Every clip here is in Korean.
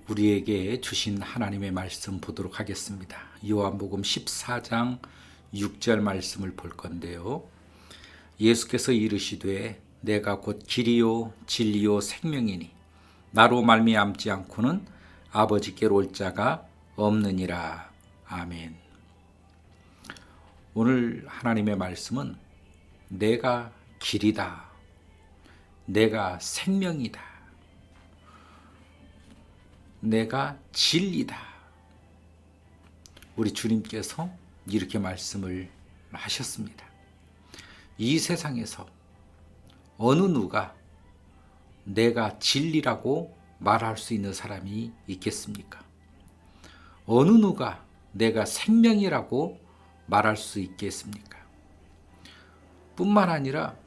우리에게 주신 하나님의 말씀 보도록 하겠습니다. 요한복음 14장 6절 말씀을 볼 건데요. 예수께서 이르시되 내가 곧 길이요 진리요 생명이니 나로 말미암지 않고는 아버지께로 올 자가 없느니라. 아멘. 오늘 하나님의 말씀은 내가 길이다. 내가 생명이다. 내가 진리다. 우리 주님께서 이렇게 말씀을 하셨습니다. 이 세상에서 어느 누가 내가 진리라고 말할 수 있는 사람이 있겠습니까? 어느 누가 내가 생명이라고 말할 수 있겠습니까? 뿐만 아니라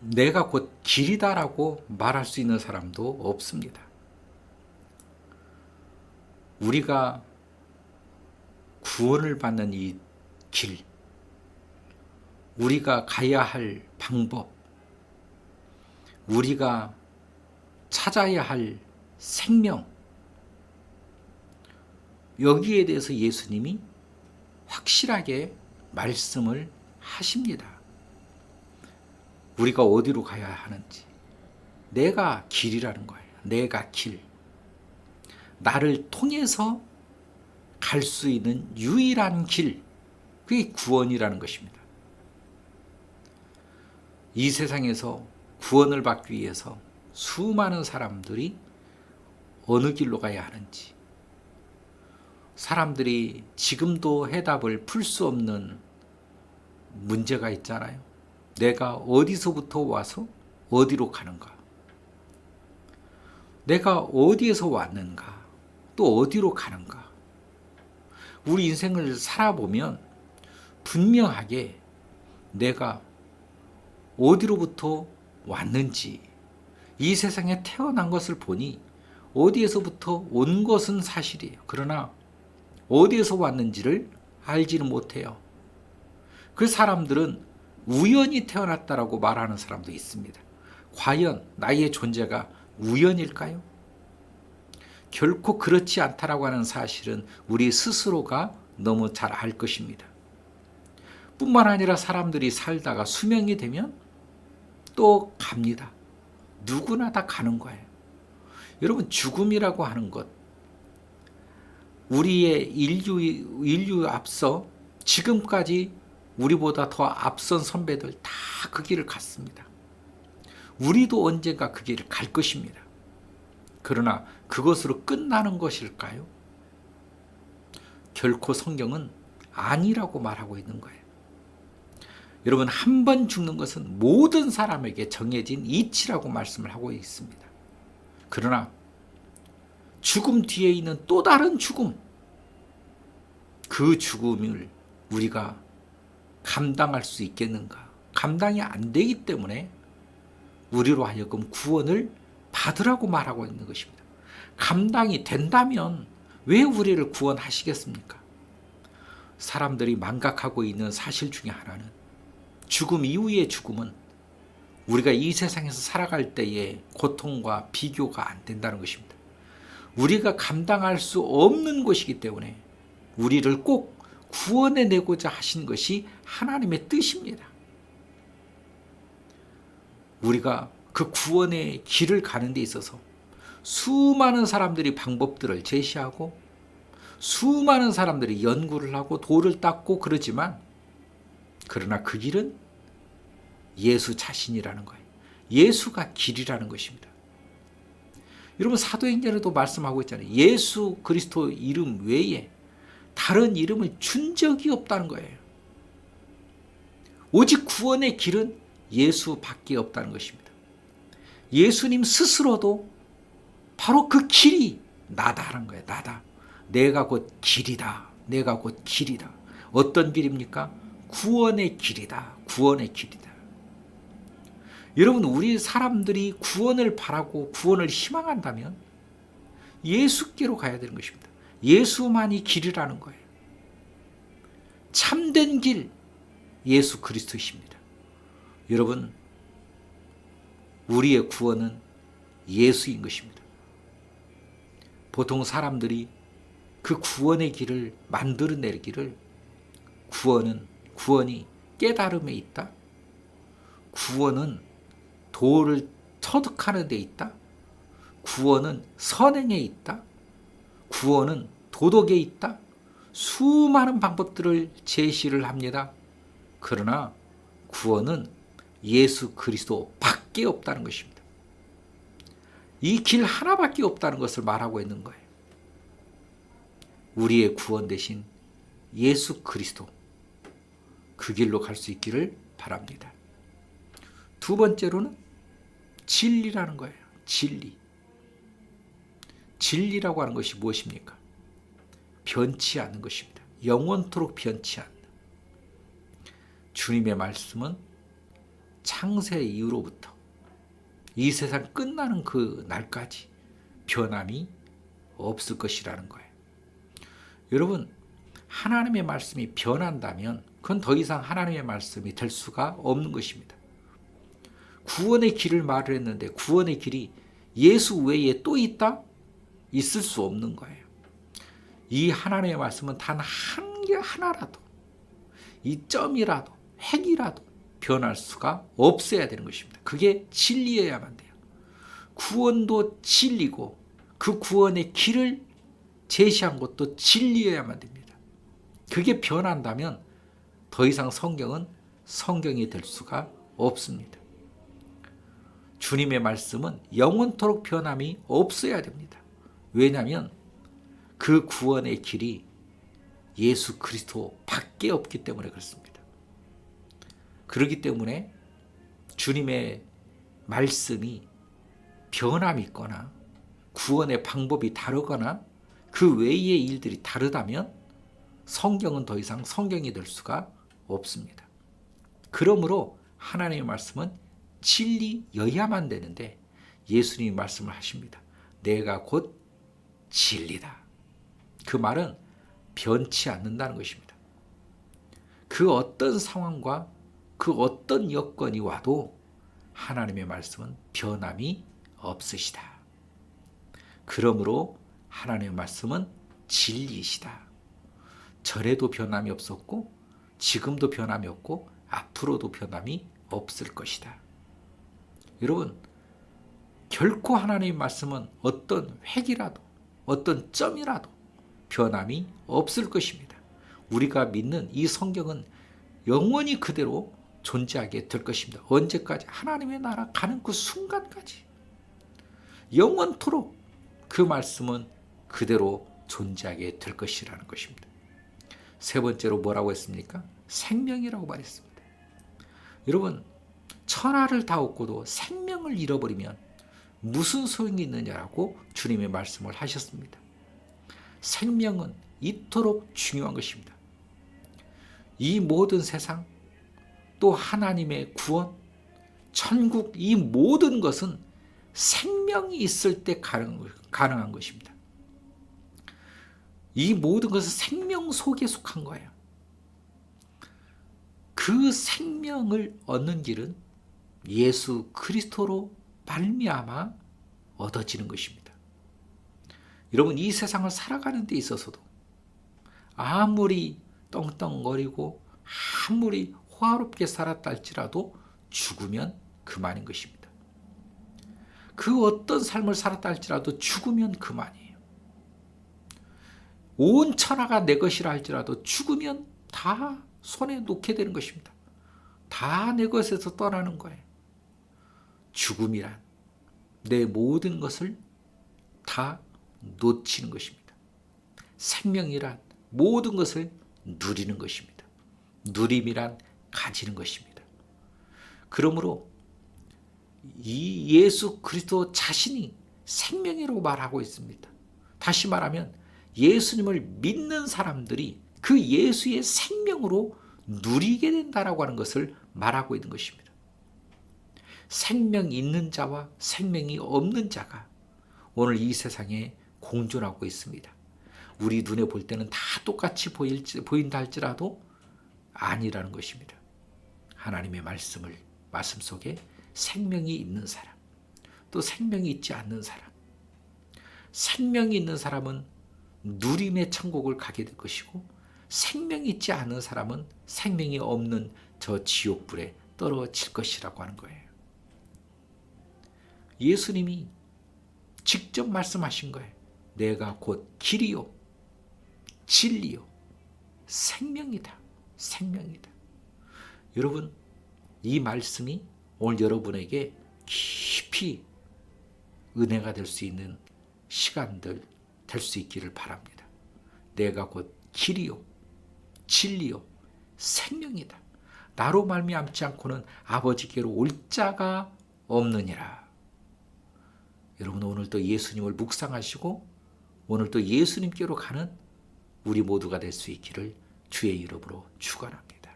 내가 곧 길이다라고 말할 수 있는 사람도 없습니다. 우리가 구원을 받는 이 길, 우리가 가야 할 방법, 우리가 찾아야 할 생명, 여기에 대해서 예수님이 확실하게 말씀을 하십니다. 우리가 어디로 가야 하는지, 내가 길이라는 거예요. 내가 길. 나를 통해서 갈 수 있는 유일한 길, 그게 구원이라는 것입니다. 이 세상에서 구원을 받기 위해서 수많은 사람들이 어느 길로 가야 하는지, 사람들이 지금도 해답을 풀 수 없는 문제가 있잖아요. 내가 어디서부터 와서 어디로 가는가? 내가 어디에서 왔는가? 또 어디로 가는가? 우리 인생을 살아보면 분명하게 내가 어디로부터 왔는지, 이 세상에 태어난 것을 보니 어디에서부터 온 것은 사실이에요. 그러나 어디에서 왔는지를 알지는 못해요. 그 사람들은 우연히 태어났다라고 말하는 사람도 있습니다. 과연 나의 존재가 우연일까요? 결코 그렇지 않다라고 하는 사실은 우리 스스로가 너무 잘 알 것입니다. 뿐만 아니라 사람들이 살다가 수명이 되면 또 갑니다. 누구나 다 가는 거예요. 여러분, 죽음이라고 하는 것, 우리의 인류 앞서 지금까지 우리보다 더 앞선 선배들 다 그 길을 갔습니다. 우리도 언젠가 그 길을 갈 것입니다. 그러나 그것으로 끝나는 것일까요? 결코 성경은 아니라고 말하고 있는 거예요. 여러분, 한 번 죽는 것은 모든 사람에게 정해진 이치라고 말씀을 하고 있습니다. 그러나 죽음 뒤에 있는 또 다른 죽음, 그 죽음을 우리가 감당할 수 있겠는가? 감당이 안 되기 때문에 우리로 하여금 구원을 받으라고 말하고 있는 것입니다. 감당이 된다면 왜 우리를 구원하시겠습니까? 사람들이 망각하고 있는 사실 중에 하나는, 죽음 이후의 죽음은 우리가 이 세상에서 살아갈 때의 고통과 비교가 안 된다는 것입니다. 우리가 감당할 수 없는 것이기 때문에 우리를 꼭 구원해내고자 하신 것이 하나님의 뜻입니다. 우리가 그 구원의 길을 가는 데 있어서 수많은 사람들이 방법들을 제시하고 수많은 사람들이 연구를 하고 돌을 닦고 그러지만, 그러나 그 길은 예수 자신이라는 거예요. 예수가 길이라는 것입니다. 여러분, 사도행전에도 말씀하고 있잖아요. 예수 그리스도 이름 외에 다른 이름을 준 적이 없다는 거예요. 오직 구원의 길은 예수밖에 없다는 것입니다. 예수님 스스로도 바로 그 길이 나다라는 거예요. 나다. 내가 곧 길이다. 내가 곧 길이다. 어떤 길입니까? 구원의 길이다. 구원의 길이다. 여러분, 우리 사람들이 구원을 바라고 구원을 희망한다면 예수께로 가야 되는 것입니다. 예수만이 길이라는 거예요. 참된 길, 예수 그리스도이십니다. 여러분, 우리의 구원은 예수인 것입니다. 보통 사람들이 그 구원의 길을 만들어내기를 구원이 깨달음에 있다. 구원은 도를 터득하는 데 있다. 구원은 선행에 있다. 구원은 도덕에 있다. 수많은 방법들을 제시를 합니다. 그러나 구원은 예수 그리스도 밖에 없다는 것입니다. 이 길 하나밖에 없다는 것을 말하고 있는 거예요. 우리의 구원 대신 예수 그리스도, 그 길로 갈 수 있기를 바랍니다. 두 번째로는 진리라는 거예요. 진리. 진리라고 하는 것이 무엇입니까? 변치 않는 것입니다. 영원토록 변치 않는. 주님의 말씀은 창세 이후로부터 이 세상 끝나는 그 날까지 변함이 없을 것이라는 거예요. 여러분, 하나님의 말씀이 변한다면 그건 더 이상 하나님의 말씀이 될 수가 없는 것입니다. 구원의 길을 말을 했는데 구원의 길이 예수 외에 또 있다? 있을 수 없는 거예요. 이 하나님의 말씀은 단 한 개 하나라도, 이 점이라도, 획이라도 변할 수가 없어야 되는 것입니다. 그게 진리여야만 돼요. 구원도 진리고 그 구원의 길을 제시한 것도 진리여야만 됩니다. 그게 변한다면 더 이상 성경은 성경이 될 수가 없습니다. 주님의 말씀은 영원토록 변함이 없어야 됩니다. 왜냐하면 그 구원의 길이 예수 그리스도 밖에 없기 때문에 그렇습니다. 그렇기 때문에 주님의 말씀이 변함이 있거나 구원의 방법이 다르거나 그 외의 일들이 다르다면 성경은 더 이상 성경이 될 수가 없습니다. 그러므로 하나님의 말씀은 진리여야만 되는데 예수님이 말씀을 하십니다. 내가 곧 진리다. 그 말은 변치 않는다는 것입니다. 그 어떤 상황과 그 어떤 여건이 와도 하나님의 말씀은 변함이 없으시다. 그러므로 하나님의 말씀은 진리이시다. 전에도 변함이 없었고 지금도 변함이 없고 앞으로도 변함이 없을 것이다. 여러분, 결코 하나님의 말씀은 어떤 획이라도 어떤 점이라도 변함이 없을 것입니다. 우리가 믿는 이 성경은 영원히 그대로 존재하게 될 것입니다. 언제까지? 하나님의 나라 가는 그 순간까지 영원토록 그 말씀은 그대로 존재하게 될 것이라는 것입니다. 세 번째로 뭐라고 했습니까? 생명이라고 말했습니다. 여러분, 천하를 다 얻고도 생명을 잃어버리면 무슨 소용이 있느냐라고 주님의 말씀을 하셨습니다. 생명은 이토록 중요한 것입니다. 이 모든 세상, 또 하나님의 구원, 천국, 이 모든 것은 생명이 있을 때 가능한 것입니다. 이 모든 것은 생명 속에 속한 거예요. 그 생명을 얻는 길은 예수 그리스도로 말미암아 얻어지는 것입니다. 여러분, 이 세상을 살아가는 데 있어서도 아무리 떵떵거리고 아무리 호화롭게 살았다 할지라도 죽으면 그만인 것입니다. 그 어떤 삶을 살았다 할지라도 죽으면 그만이에요. 온 천하가 내 것이라 할지라도 죽으면 다 손에 놓게 되는 것입니다. 다 내 것에서 떠나는 거예요. 죽음이란 내 모든 것을 다 놓치는 것입니다. 생명이란 모든 것을 누리는 것입니다. 누림이란 가지는 것입니다. 그러므로 이 예수 그리스도 자신이 생명이라고 말하고 있습니다. 다시 말하면 예수님을 믿는 사람들이 그 예수의 생명으로 누리게 된다라고 하는 것을 말하고 있는 것입니다. 생명 있는 자와 생명이 없는 자가 오늘 이 세상에 공존하고 있습니다. 우리 눈에 볼 때는 다 똑같이 보인다 할지라도 아니라는 것입니다. 하나님의 말씀 속에 생명이 있는 사람, 또 생명이 있지 않는 사람, 생명이 있는 사람은 누림의 천국을 가게 될 것이고, 생명이 있지 않은 사람은 생명이 없는 저 지옥불에 떨어질 것이라고 하는 거예요. 예수님이 직접 말씀하신 거예요. 내가 곧 길이요 진리요 생명이다. 생명이다. 여러분, 이 말씀이 오늘 여러분에게 깊이 은혜가 될 수 있는 시간들 될 수 있기를 바랍니다. 내가 곧 길이요 진리요 생명이다. 나로 말미암지 않고는 아버지께로 올 자가 없느니라. 여러분, 오늘 또 예수님을 묵상하시고 오늘 또 예수님께로 가는 우리 모두가 될 수 있기를 주의 이름으로 축원합니다.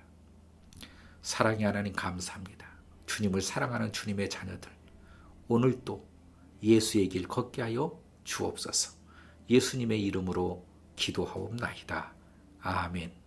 사랑의 하나님, 감사합니다. 주님을 사랑하는 주님의 자녀들, 오늘 또 예수의 길 걷게 하여 주옵소서. 예수님의 이름으로 기도하옵나이다. 아멘.